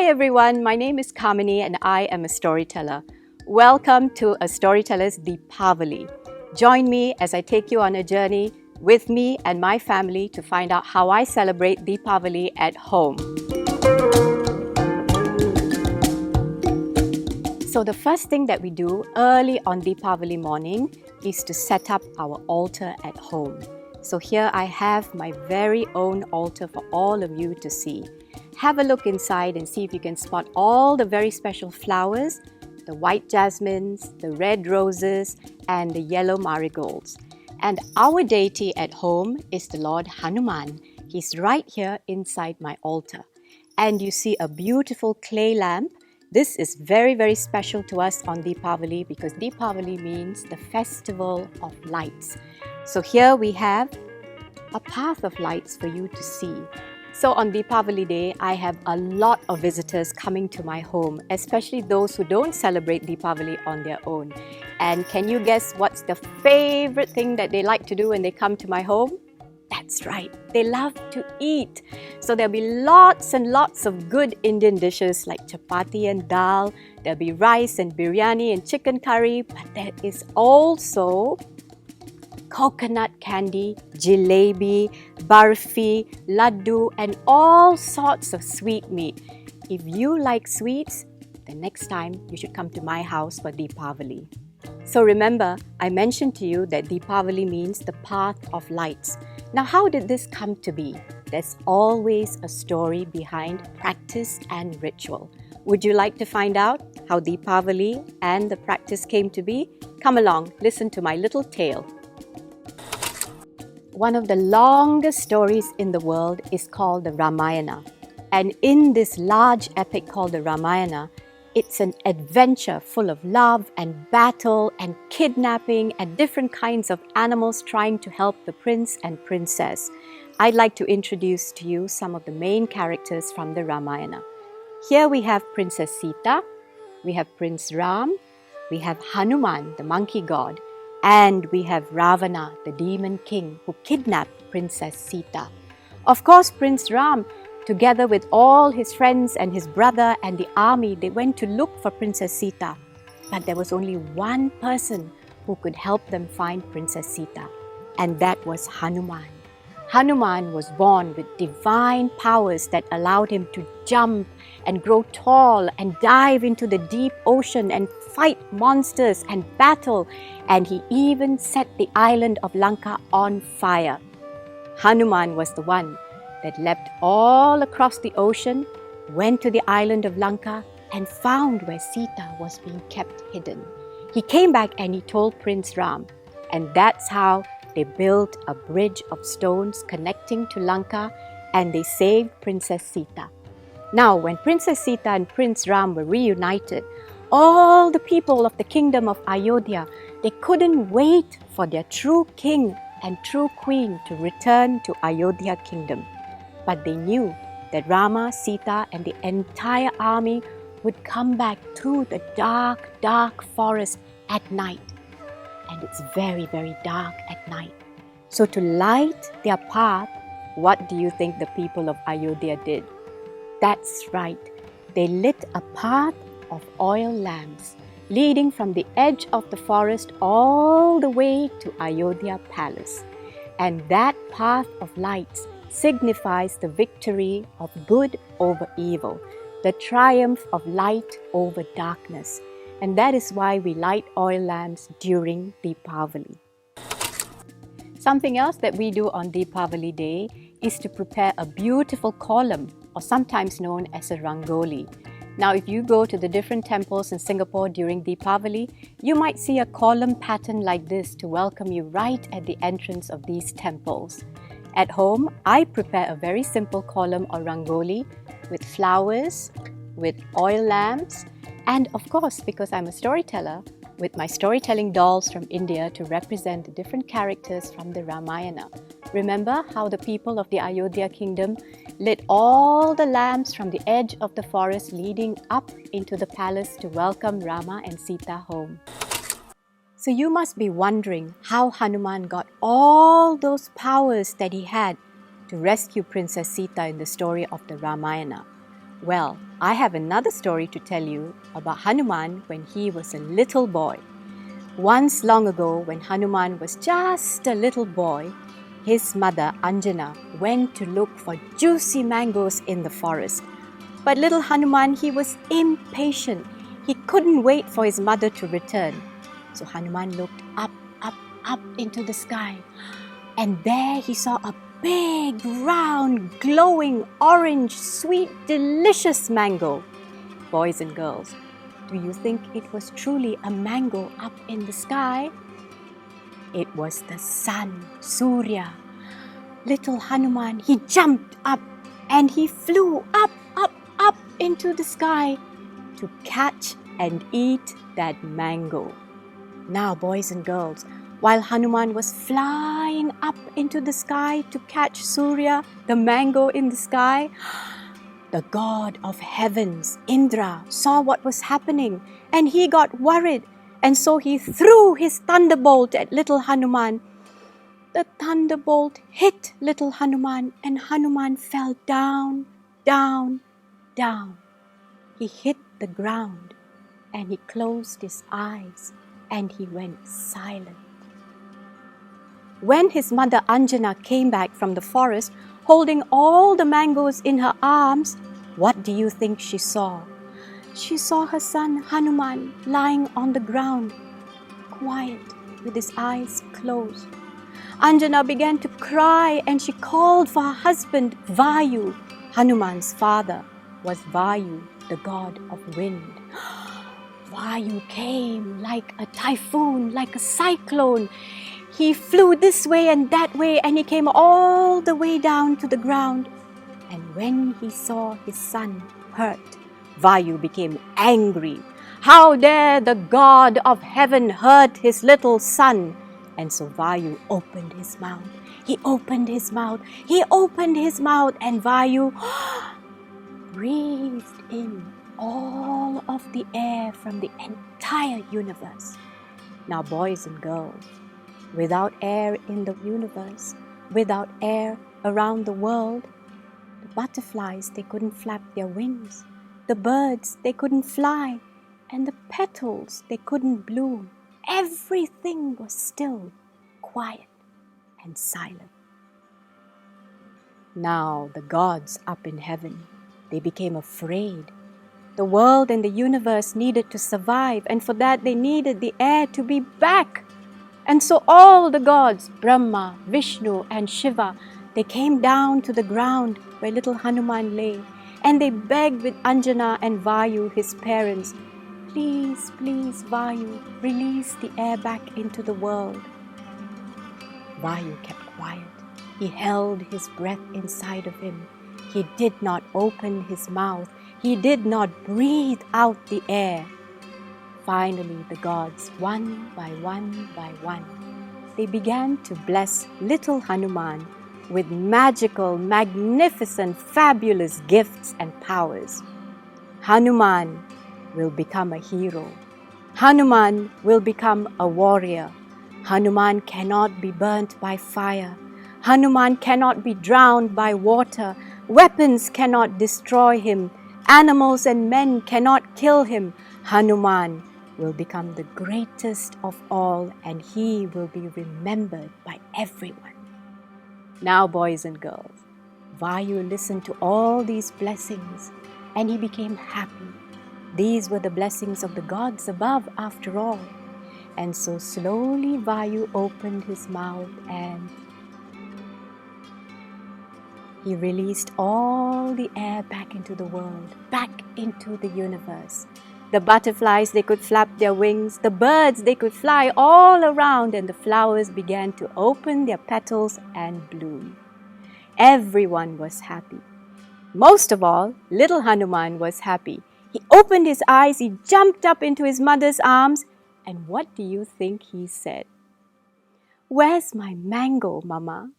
Hi everyone, my name is Kamini and I am a storyteller. Welcome to a Storyteller's Deepavali. Join me as I take you on a journey with me and my family to find out how I celebrate Deepavali at home. So the first thing that we do early on Deepavali morning is to set up our altar at home. So here I have my very own altar for all of you to see. Have a look inside and see if you can spot all the very special flowers, the white jasmines, the red roses, and the yellow marigolds. And our deity at home is the Lord Hanuman. He's right here inside my altar. And you see a beautiful clay lamp. This is very, very special to us on Deepavali because Deepavali means the festival of lights. So here we have a path of lights for you to see. So on Deepavali day, I have a lot of visitors coming to my home, especially those who don't celebrate Deepavali on their own. And can you guess what's the favorite thing that they like to do when they come to my home? That's right, they love to eat. So there'll be lots and lots of good Indian dishes like chapati and dal. There'll be rice and biryani and chicken curry, but there is also coconut candy, jalebi, barfi, laddu, and all sorts of sweet meat. If you like sweets, the next time you should come to my house for Deepavali. So remember, I mentioned to you that Deepavali means the path of lights. Now, how did this come to be? There's always a story behind practice and ritual. Would you like to find out how Deepavali and the practice came to be? Come along, listen to my little tale. One of the longest stories in the world is called the Ramayana. And in this large epic called the Ramayana, it's an adventure full of love and battle and kidnapping and different kinds of animals trying to help the prince and princess. I'd like to introduce to you some of the main characters from the Ramayana. Here we have Princess Sita, we have Prince Ram, we have Hanuman, the monkey god, and we have Ravana, the demon king, who kidnapped Princess Sita. Of course, Prince Ram, together with all his friends and his brother and the army, they went to look for Princess Sita. But there was only one person who could help them find Princess Sita, and that was Hanuman. Hanuman was born with divine powers that allowed him to jump and grow tall and dive into the deep ocean and fight monsters and battle, and he even set the island of Lanka on fire. Hanuman was the one that leapt all across the ocean, went to the island of Lanka, and found where Sita was being kept hidden. He came back and he told Prince Ram, and that's how they built a bridge of stones connecting to Lanka, and they saved Princess Sita. Now, when Princess Sita and Prince Ram were reunited, all the people of the kingdom of Ayodhya, they couldn't wait for their true king and true queen to return to Ayodhya kingdom. But they knew that Rama, Sita, and the entire army would come back through the dark, dark forest at night. And it's very, very dark at night. So to light their path, what do you think the people of Ayodhya did? That's right, they lit a path of oil lamps leading from the edge of the forest all the way to Ayodhya palace. And that path of lights signifies the victory of good over evil, the triumph of light over darkness. And that is why we light oil lamps during Deepavali. Something else that we do on Deepavali day is to prepare a beautiful column, or sometimes known as a Ringoli. Now, if you go to the different temples in Singapore during Deepavali, you might see a column pattern like this to welcome you right at the entrance of these temples. At home, I prepare a very simple column or Ringoli with flowers, with oil lamps, and of course, because I'm a storyteller, with my storytelling dolls from India to represent the different characters from the Ramayana. Remember how the people of the Ayodhya kingdom lit all the lamps from the edge of the forest leading up into the palace to welcome Rama and Sita home. So you must be wondering how Hanuman got all those powers that he had to rescue Princess Sita in the story of the Ramayana. Well, I have another story to tell you about Hanuman when he was a little boy. Once long ago, when Hanuman was just a little boy, his mother Anjana went to look for juicy mangoes in the forest. But little Hanuman, he was impatient. He couldn't wait for his mother to return. So Hanuman looked up into the sky. And there he saw a big, round, glowing, orange, sweet, delicious mango. Boys and girls, do you think it was truly a mango up in the sky? It was the sun, Surya. Little Hanuman, he jumped up and he flew up into the sky to catch and eat that mango. Now, boys and girls, while Hanuman was flying up into the sky to catch Surya, the mango in the sky, the god of heavens, Indra, saw what was happening and he got worried, and so he threw his thunderbolt at little Hanuman. The thunderbolt hit little Hanuman and Hanuman fell down. He hit the ground and he closed his eyes and he went silent. When his mother Anjana came back from the forest holding all the mangoes in her arms, what do you think she saw? She saw her son Hanuman lying on the ground, quiet, with his eyes closed. Anjana began to cry and she called for her husband Vayu. Hanuman's father was Vayu, the god of wind. Vayu came like a typhoon, like a cyclone. He flew this way and that way and he came all the way down to the ground. And when he saw his son hurt, Vayu became angry. How dare the god of heaven hurt his little son? And so Vayu opened his mouth. He opened his mouth and Vayu breathed in all of the air from the entire universe. Now, boys and girls, without air in the universe, without air around the world, the butterflies, they couldn't flap their wings. The birds, they couldn't fly. And the petals, they couldn't bloom. Everything was still, quiet, and silent. Now the gods up in heaven, they became afraid. The world and the universe needed to survive, and for that they needed the air to be back. And so all the gods, Brahma, Vishnu, and Shiva, they came down to the ground where little Hanuman lay, and they begged with Anjana and Vayu, his parents, "Please, please, Vayu, release the air back into the world." Vayu kept quiet. He held his breath inside of him. He did not open his mouth. He did not breathe out the air. Finally, the gods, one by one, they began to bless little Hanuman with magical, magnificent, fabulous gifts and powers. Hanuman will become a hero. Hanuman will become a warrior. Hanuman cannot be burnt by fire. Hanuman cannot be drowned by water. Weapons cannot destroy him. Animals and men cannot kill him. Hanuman will become the greatest of all, and he will be remembered by everyone. Now, boys and girls, Vayu listened to all these blessings and he became happy. These were the blessings of the gods above after all. And so slowly Vayu opened his mouth and he released all the air back into the world, back into the universe. The butterflies, they could flap their wings. The birds, they could fly all around, and the flowers began to open their petals and bloom. Everyone was happy. Most of all, little Hanuman was happy. He opened his eyes, he jumped up into his mother's arms, and what do you think he said? "Where's my mango, Mama?"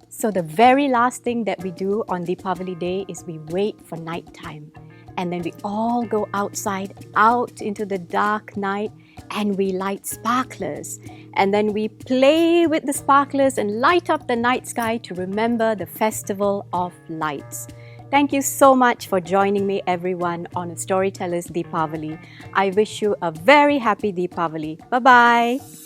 So the very last thing that we do on Deepavali day is we wait for night time. And then we all go outside, out into the dark night, and we light sparklers. And then we play with the sparklers and light up the night sky to remember the festival of lights. Thank you so much for joining me, everyone, on a Storyteller's Deepavali. I wish you a very happy Deepavali. Bye bye.